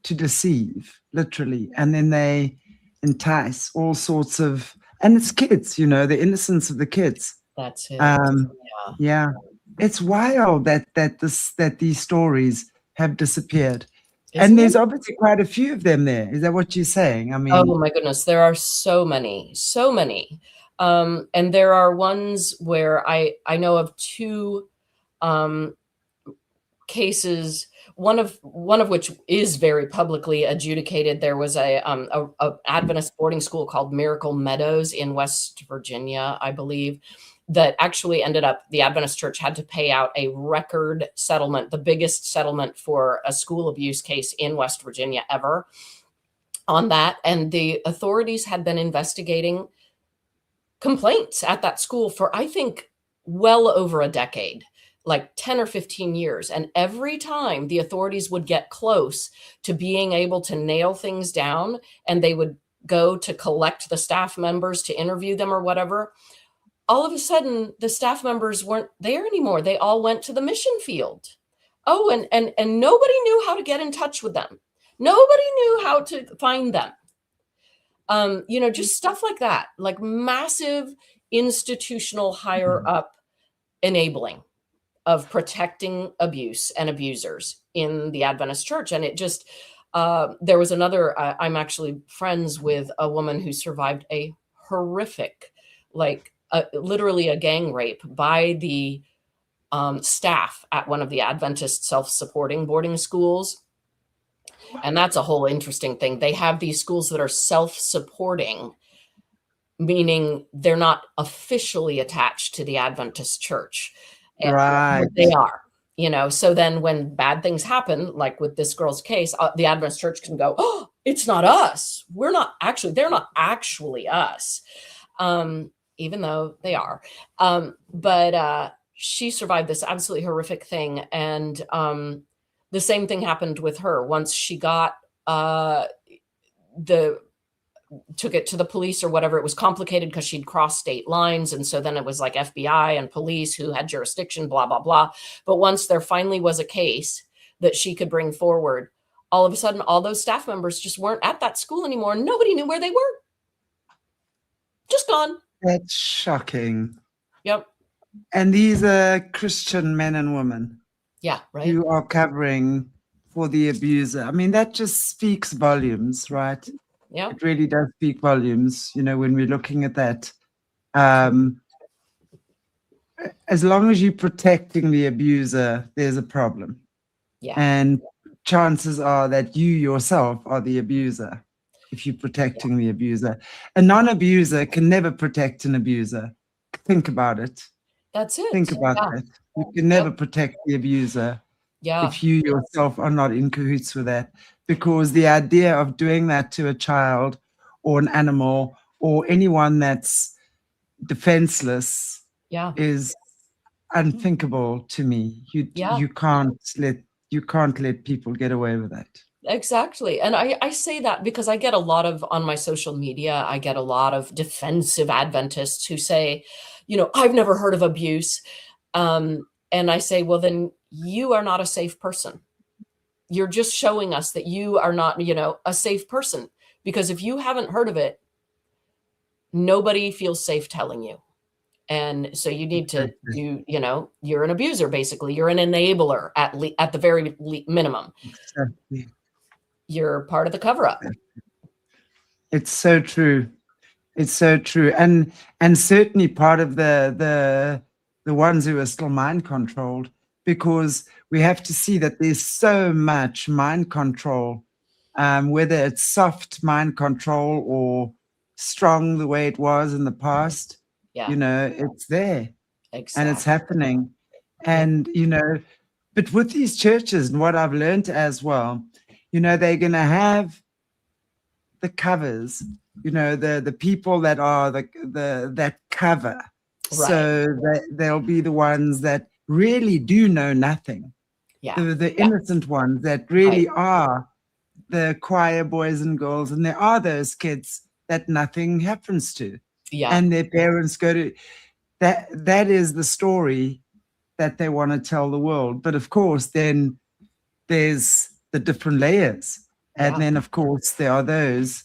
to deceive, literally, and then they entice all sorts of, and it's kids, the innocence of the kids. That's it. Yeah. It's wild that these stories have disappeared. And there's obviously quite a few of them there. Is that what you're saying? I mean, oh my goodness, there are so many. And there are ones where I know of two cases, one of which is very publicly adjudicated. There was a Adventist boarding school called Miracle Meadows in West Virginia, I believe, that actually ended up, the Adventist Church had to pay out a record settlement, the biggest settlement for a school abuse case in West Virginia ever on that. And the authorities had been investigating complaints at that school for, I think, well over a decade, like 10 or 15 years. And every time the authorities would get close to being able to nail things down, and they would go to collect the staff members to interview them or whatever, all of a sudden the staff members weren't there anymore. They all went to the mission field. Oh, and nobody knew how to get in touch with them. Nobody knew how to find them. Just stuff like that, like massive institutional higher up enabling of protecting abuse and abusers in the Adventist Church. And it just, there was another, I'm actually friends with a woman who survived a horrific, literally a gang rape by the staff at one of the Adventist self-supporting boarding schools. And that's a whole interesting thing. They have these schools that are self-supporting, meaning they're not officially attached to the Adventist Church. Right. They are, so then when bad things happen, like with this girl's case, the Adventist Church can go, oh, it's not us. They're not actually us. Even though they are. But she survived this absolutely horrific thing. And the same thing happened with her. Once she got took it to the police or whatever, it was complicated because she'd crossed state lines. And so then it was like FBI and police who had jurisdiction, blah, blah, blah. But once there finally was a case that she could bring forward, all of a sudden, all those staff members just weren't at that school anymore. Nobody knew where they were. Just gone. That's shocking. Yep. And these are Christian men and women. Yeah, right. Who are covering for the abuser. I mean, that just speaks volumes, right? Yeah. It really does speak volumes, when we're looking at that. As long as you're protecting the abuser, there's a problem. Yeah. And chances are that you yourself are the abuser if you're protecting the abuser. A non-abuser can never protect an abuser. Think about it. That's it. Think about that. You can never protect the abuser if you yourself are not in cahoots with that. Because the idea of doing that to a child or an animal or anyone that's defenseless is unthinkable to me. You can't let people get away with that. Exactly. And I say that because I get a lot of, on my social media, I get a lot of defensive Adventists who say, I've never heard of abuse. And I say, well, then you are not a safe person. You're just showing us that you are not, a safe person, because if you haven't heard of it, nobody feels safe telling you. And so you need to you're an abuser, basically. You're an enabler at the very minimum. Exactly. You're part of the cover-up. It's so true. It's so true. And certainly part of the ones who are still mind controlled, because we have to see that there's so much mind control, whether it's soft mind control or strong the way it was in the past. It's there. Exactly. And it's happening. And, but with these churches, and what I've learned as well, they're going to have the covers, the people that are that cover. Right. So they'll be the ones that really do know nothing. Yeah. The innocent ones that really are the choir boys and girls. And there are those kids that nothing happens to. Yeah. And their parents go to that is the story that they want to tell the world. But of course, then there's the different layers. And then of course there are those,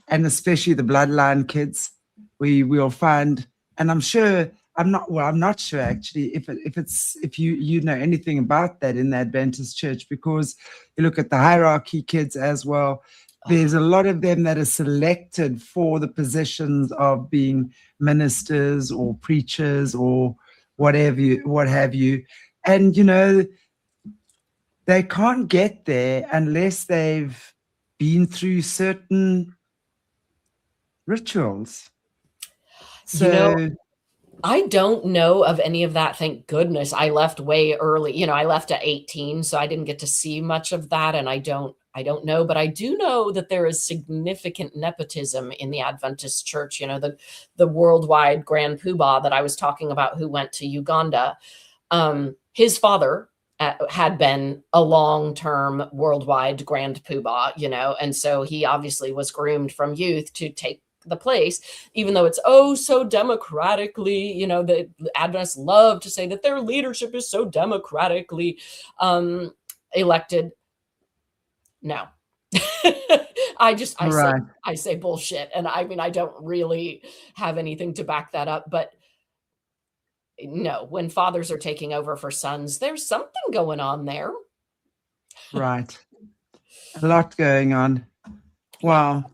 and especially the bloodline kids, we will find, and I'm not sure actually if you know anything about that in the Adventist Church, because you look at the hierarchy kids as well. There's a lot of them that are selected for the positions of being ministers or preachers or what have you. And, they can't get there unless they've been through certain rituals. So, I don't know of any of that. Thank goodness. I left way early. I left at 18, so I didn't get to see much of that. And I don't know, but I do know that there is significant nepotism in the Adventist Church. The worldwide Grand Poobah that I was talking about, who went to Uganda. His father had been a long-term worldwide grand poobah, you know, and so he obviously was groomed from youth to take the place, even though it's oh so democratically, you know, the Adventists love to say that their leadership is so democratically elected. No. Right. I say bullshit, and I mean I don't really have anything to back that up, but no, when fathers are taking over for sons, there's something going on there. Right. A lot going on. Wow.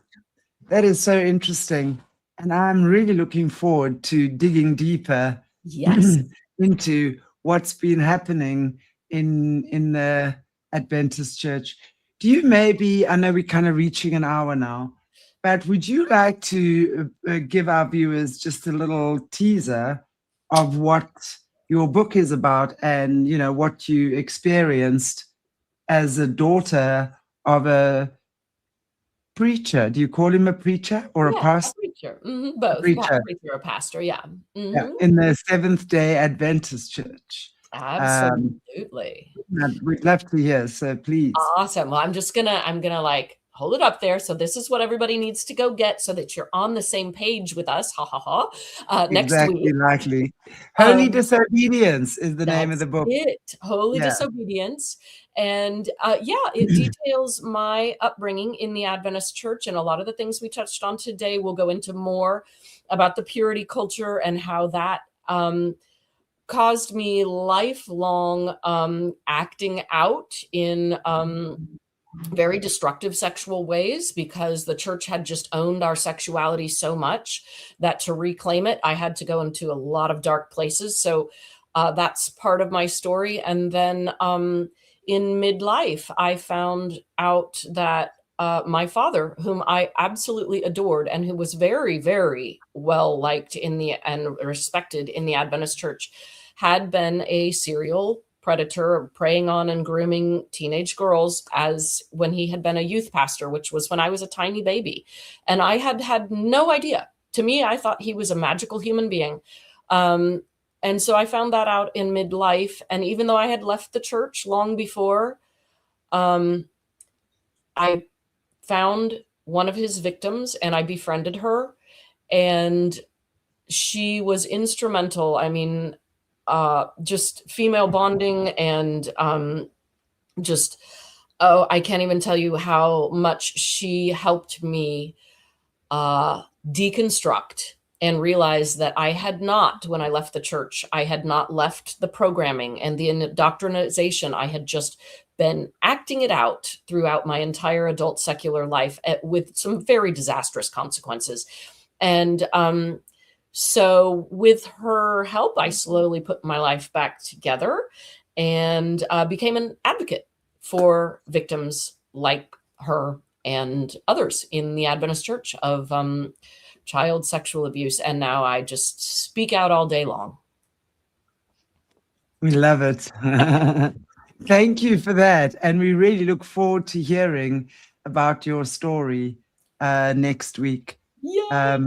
That is so interesting. And I'm really looking forward to digging deeper Yes. into what's been happening in the Adventist Church. Do you maybe, I know we're kind of reaching an hour now, but would you like to give our viewers just a little teaser of what your book is about and, you know, what you experienced as a daughter of a preacher? Do you call him a preacher or a pastor? A preacher. Both. Preacher. Preacher or pastor, yeah. Yeah, in the Seventh-day Adventist Church. Absolutely. We'd love to hear, so please. Awesome. Well, I'm gonna like hold it up there. So this is what everybody needs to go get so that you're on the same page with us. Ha ha ha. Next Exactly, week. likely. Holy Disobedience is the name of the book. Holy Yeah. Disobedience. And it details my upbringing in the Adventist Church, and a lot of the things we touched on today. We'll go into more about the purity culture and how that caused me lifelong acting out in very destructive sexual ways, because the church had just owned our sexuality so much that to reclaim it, I had to go into a lot of dark places. So that's part of my story. And then in midlife, I found out that my father, whom I absolutely adored and who was very, very well liked and respected in the Adventist Church, had been a serial predator, preying on and grooming teenage girls as when he had been a youth pastor, which was when I was a tiny baby. And I had no idea. To me, I thought he was a magical human being. And so I found that out in midlife. And even though I had left the church long before, I found one of his victims and I befriended her. And she was instrumental. I mean, just female bonding and I can't even tell you how much she helped me deconstruct and realize that I had not, when I left the church, I had not left the programming and the indoctrination. I had just been acting it out throughout my entire adult secular life with some very disastrous consequences. And so with her help, I slowly put my life back together and became an advocate for victims like her and others in the Adventist Church of child sexual abuse. And now I just speak out all day long. We love it. Thank you for that. And we really look forward to hearing about your story next week. Yeah.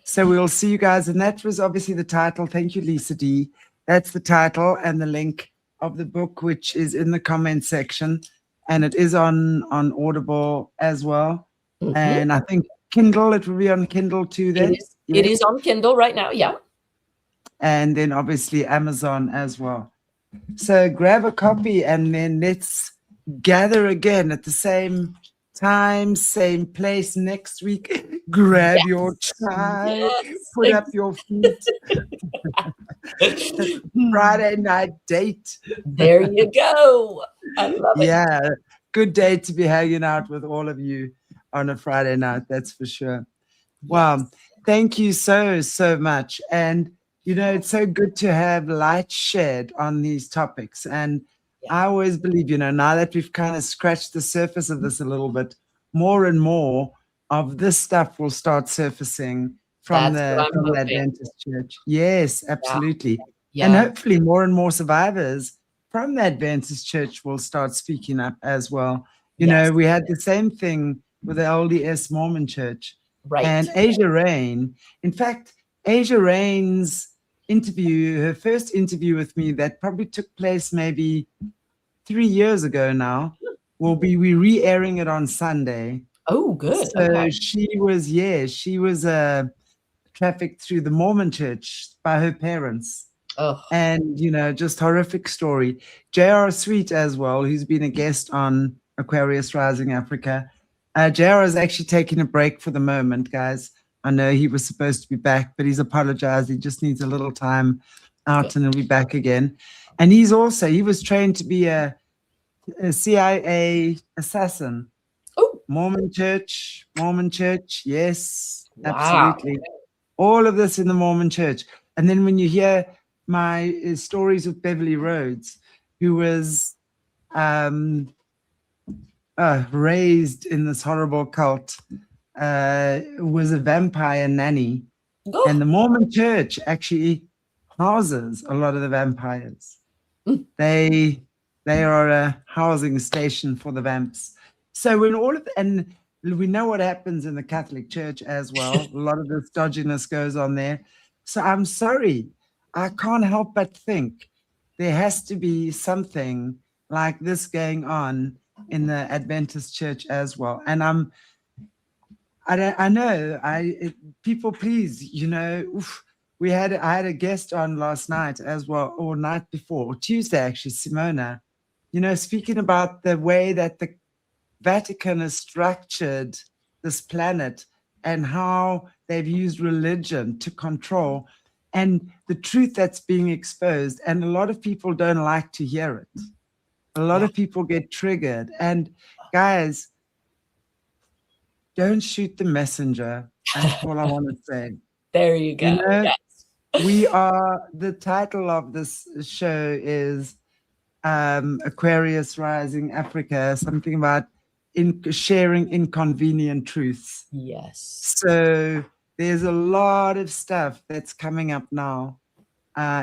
So we'll see you guys. And that was obviously the title. Thank you, Lisa D. That's the title and the link of the book, which is in the comment section. And it is on Audible as well. Mm-hmm. And I think Kindle, it will be on Kindle too then. It is on Kindle right now, yeah. And then obviously Amazon as well. So grab a copy and then let's gather again at the same time, same place next week. Grab your chai, put up your feet. Friday night date. There you go. I love it. Yeah, good day to be hanging out with all of you on a Friday night, that's for sure. Wow, thank you so much. And you know, it's so good to have light shed on these topics. And I always believe, you know, now that we've kind of scratched the surface of this a little bit, more and more of this stuff will start surfacing from the Adventist Church. Yes, absolutely. Yeah. And hopefully more and more survivors from the Adventist Church will start speaking up as well. You know, we had the same thing with the LDS Mormon Church. Right. And Asia Rain. In fact, Asia Rain's interview, her first interview with me, that probably took place maybe 3 years ago now. We're re-airing it on Sunday. Oh, good. So Okay. she was trafficked through the Mormon church by her parents. Oh, And, just horrific story. J.R. Sweet as well, who's been a guest on Aquarius Rising Africa. J.R. is actually taking a break for the moment, guys. I know he was supposed to be back, but he's apologized. He just needs a little time out and he'll be back again. And he was trained to be a CIA assassin. oh, Mormon church, yes, wow. absolutely. All of this in the Mormon church. And then when you hear my stories with Beverly Rhodes, who was raised in this horrible cult, was a vampire nanny. Oh, And the Mormon church actually houses a lot of the vampires. They are a housing station for the vamps. So when and we know what happens in the Catholic Church as well. A lot of this dodginess goes on there. So I'm sorry, I can't help but think there has to be something like this going on in the Adventist Church as well. And people, please, I had a guest on last night as well, or night before, or Tuesday actually, Simona, speaking about the way that the Vatican has structured this planet and how they've used religion to control, and the truth that's being exposed. And a lot of people don't like to hear it. A lot of people get triggered. And guys, don't shoot the messenger. That's all I want to say. There you go. Yes. The title of this show is Aquarius Rising Africa, something about sharing inconvenient truths. Yes. So there's a lot of stuff that's coming up now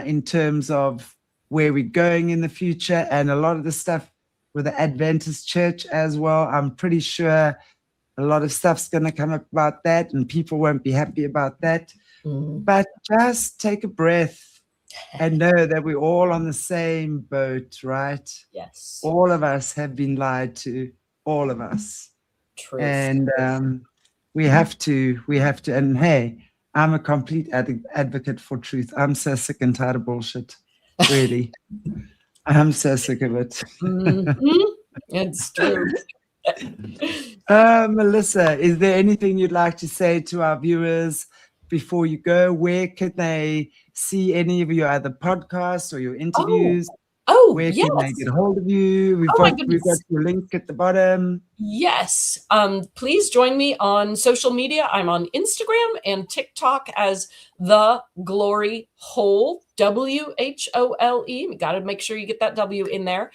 in terms of where we're going in the future, and a lot of the stuff with the Adventist Church as well. I'm pretty sure a lot of stuff's going to come up about that, and people won't be happy about that. But just take a breath and know that we're all on the same boat, right? Yes. All of us have been lied to, all of us. Truth. And we have to, and hey, I'm a complete advocate for truth. I'm so sick and tired of bullshit, really. I'm so sick of it. It's true. Melissa, is there anything you'd like to say to our viewers before you go? Where can they see any of your other podcasts or your interviews? Where Yes. can they get a hold of you? We've got your link at the bottom. Yes. Please join me on social media. I'm on Instagram and TikTok as The Glory Hole, WHOLE. Got to make sure you get that W in there.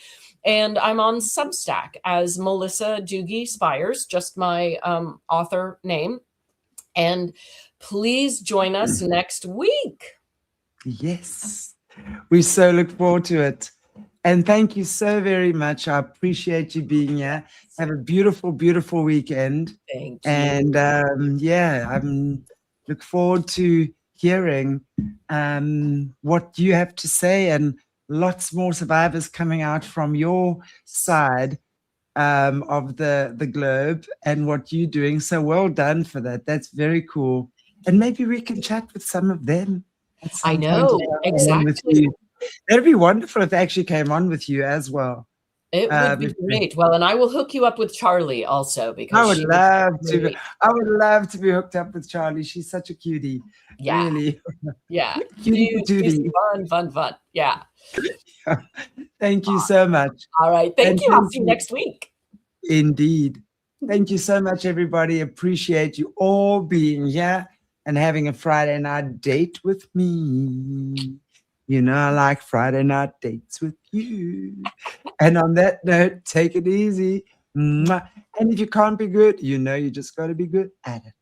And I'm on Substack as Melissa Duge Spiers, just my author name. And please join us next week. Yes. We so look forward to it. And thank you so very much. I appreciate you being here. Have a beautiful, beautiful weekend. Thank you. And I'm look forward to hearing what you have to say, and lots more survivors coming out from your side of the globe and what you're doing. So well done for that. That's very cool. And maybe we can chat with some of them. I know, exactly. That'd be wonderful if they actually came on with you as well. It would be great. Well, and I will hook you up with Charlie also, because I would love to be hooked up with Charlie. She's such a cutie. Yeah. Really. Yeah. Cutie. Fun. Yeah. Thank you so much. All right. Thank you. I'll see you next week. Indeed. Thank you so much, everybody. Appreciate you all being here and having a Friday night date with me. You know, I like Friday night dates with you. And on that note, take it easy. And if you can't be good, you know you just got to be good at it.